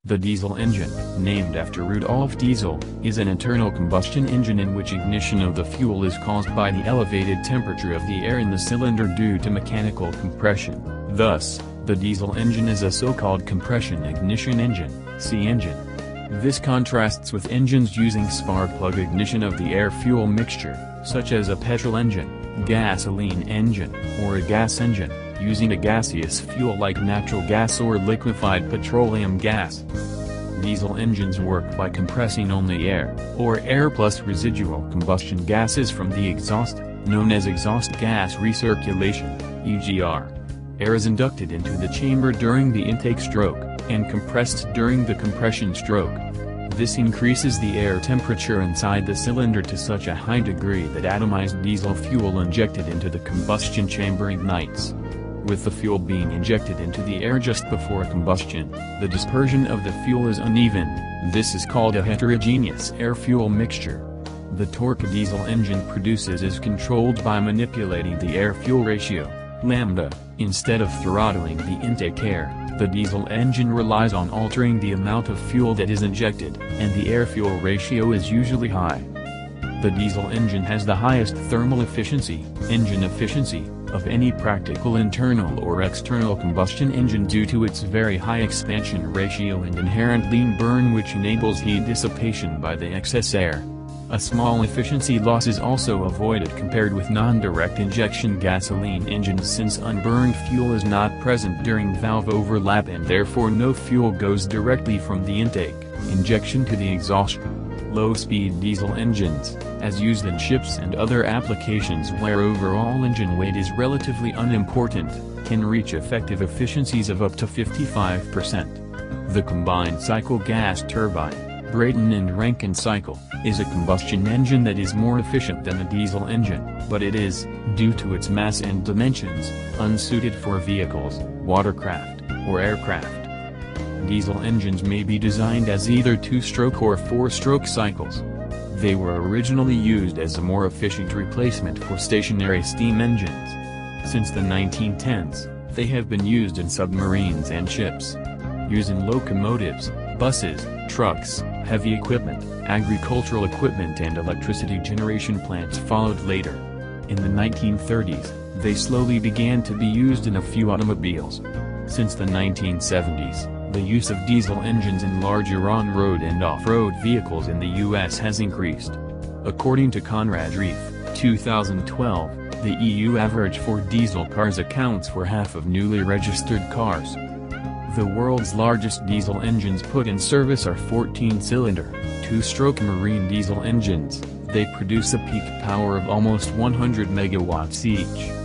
The diesel engine, named after Rudolf Diesel, is an internal combustion engine in which ignition of the fuel is caused by the elevated temperature of the air in the cylinder due to mechanical compression. Thus, the diesel engine is a so-called compression ignition engine, C-engine. This contrasts with engines using spark plug ignition of the air-fuel mixture, such as a petrol engine, gasoline engine, or a gas engine, using a gaseous fuel like natural gas or liquefied petroleum gas. Diesel engines work by compressing only air, or air plus residual combustion gases from the exhaust, known as exhaust gas recirculation, EGR. Air is inducted into the chamber during the intake stroke, and compressed during the compression stroke. This increases the air temperature inside the cylinder to such a high degree that atomized diesel fuel injected into the combustion chamber ignites. With the fuel being injected into the air just before combustion, the dispersion of the fuel is uneven. This is called a heterogeneous air-fuel mixture. The torque a diesel engine produces is controlled by manipulating the air-fuel ratio, lambda. Instead of throttling the intake air, the diesel engine relies on altering the amount of fuel that is injected, and the air-fuel ratio is usually high. The diesel engine has the highest thermal efficiency, engine efficiency, of any practical internal or external combustion engine due to its very high expansion ratio and inherent lean burn, which enables heat dissipation by the excess air. A small efficiency loss is also avoided compared with non-direct injection gasoline engines, since unburned fuel is not present during valve overlap and therefore no fuel goes directly from the intake injection to the exhaust. Low-speed diesel engines, as used in ships and other applications where overall engine weight is relatively unimportant, can reach effective efficiencies of up to 55%. The combined cycle gas turbine, Brayton and Rankine cycle, is a combustion engine that is more efficient than a diesel engine, but it is, due to its mass and dimensions, unsuited for vehicles, watercraft, or aircraft. Diesel engines may be designed as either 2-stroke or 4-stroke cycles. They were originally used as a more efficient replacement for stationary steam engines. Since the 1910s, they have been used in submarines and ships. Use in locomotives, buses, trucks, heavy equipment, agricultural equipment and electricity generation plants followed later. In the 1930s, they slowly began to be used in a few automobiles. Since the 1970s, the use of diesel engines in larger on-road and off-road vehicles in the U.S. has increased. According to Conrad Reef, 2012, the EU average for diesel cars accounts for half of newly registered cars. The world's largest diesel engines put in service are 14-cylinder, 2-stroke marine diesel engines. They produce a peak power of almost 100 megawatts each.